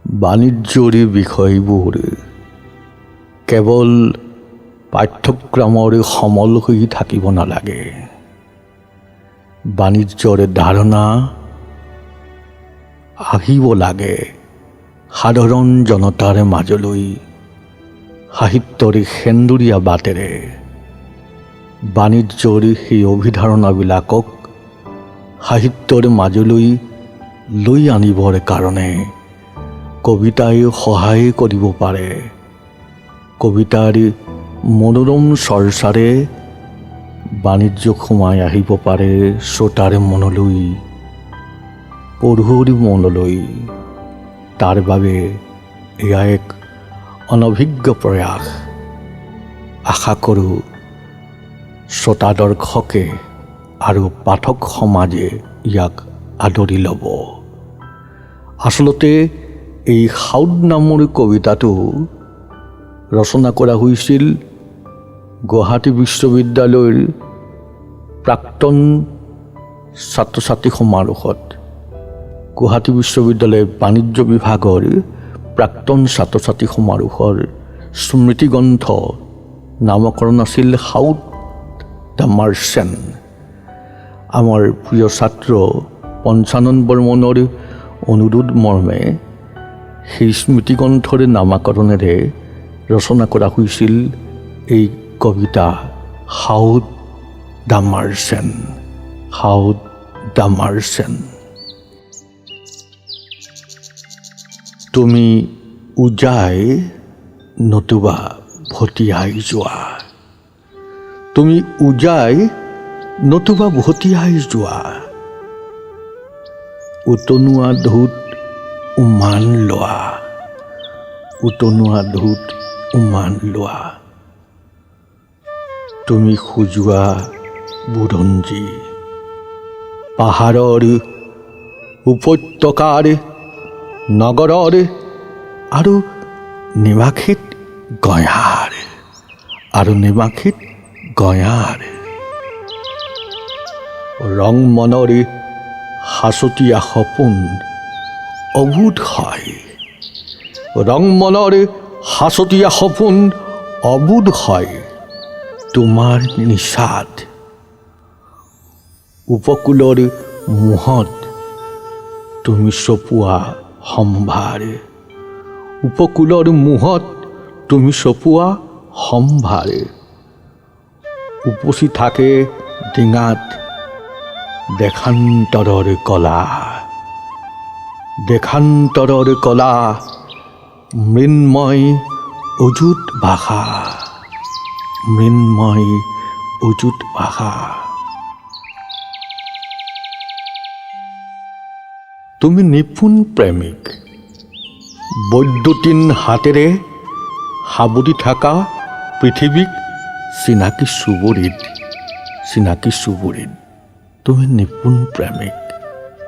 বাণিজ্যৰ বিষয়বোৰ কেৱল পাঠ্যক্ৰমৰ সমল হৈ থাকিব নালাগে। বাণিজ্যৰ ধাৰণা আহিব লাগে সাধাৰণ জনতাৰ মাজলৈ সাহিত্যৰ সেন্দুৰীয়া বাটেৰে। বাণিজ্যৰ সেই অভিধাৰণাবিলাকক সাহিত্যৰ মাজলৈ লৈ আনিবৰ কাৰণে কবিতাই সহায় কৰিব পাৰে। কবিতাৰ মনোৰম চৰ্চাৰে বাণিজ্য সোমাই আহিব পাৰে শ্ৰোতাৰ মনলৈ, পঢ়ুৱৈৰ মনলৈ। তাৰ বাবে এয়া এক অনভিজ্ঞ প্ৰয়াস। আশা কৰোঁ শ্ৰোতা দৰ্শকে আৰু পাঠক সমাজে ইয়াক আদৰি ল'ব। আচলতে এই সাউদ নামৰ কবিতাটো ৰচনা কৰা হৈছিল গুৱাহাটী বিশ্ববিদ্যালয়ৰ প্ৰাক্তন ছাত্ৰ ছাত্ৰী সমাৰোহত। গুৱাহাটী বিশ্ববিদ্যালয়ৰ বাণিজ্য বিভাগৰ প্ৰাক্তন ছাত্ৰ ছাত্ৰী সমাৰোহৰ স্মৃতিগ্ৰন্থ নামকৰণ আছিল সাউদ দ্য মাৰ্চেণ্ট। আমাৰ প্ৰিয় ছাত্ৰ পঞ্চানন বৰ্মনৰ অনুৰোধ মৰ্মে সেই স্মৃতিগ্ৰন্থৰ নামাকৰণেৰে ৰচনা কৰা হৈছিল এই কবিতা Saud the merchant. Saud the merchant. তুমি উজাই নতুবা ভটিয়াই যোৱা, তুমি উজাই নতুবা ভটিয়াই যোৱা, উতনুৱা ঢৌত উমান লোৱা, উতনুৱা ঢৌত উমান লোৱা। তুমি সুজোৱা বুৰঞ্জী, পাহাৰৰ উপত্যকাৰ নগৰৰ আৰু নিবাসীত গয়াৰ, আৰু নিবাসীত গয়াৰ। ৰং মনৰ সাঁচতীয়া সপোন অবোধ হয়, ৰং মনৰ সাঁচতীয়া সপোন অবোধ হয় তোমাৰ নিচাত। উপকূলৰ মোহত তুমি চপোৱা সম্ভাৰ, উপকূলৰ মোহত তুমি চপোৱা সম্ভাৰ। উপচি থাকে ডিঙাত দেশান্তৰৰ কলা, দেশান্তৰৰ কলা, মৃন্ময় অযুত ভাষা, মৃন্ময় অযুত ভাষা। তুমি নিপুণ প্ৰেমিক, বৈদ্যুতিন হাতেৰে সাবটি থকা পৃথিৱীক চিনাকি চুবুৰীত, চিনাকি চুবুৰীত। তুমি নিপুণ প্ৰেমিক,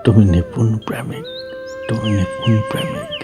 তুমি নিপুণ প্ৰেমিক, তুমি নিপুণ প্ৰেমিক।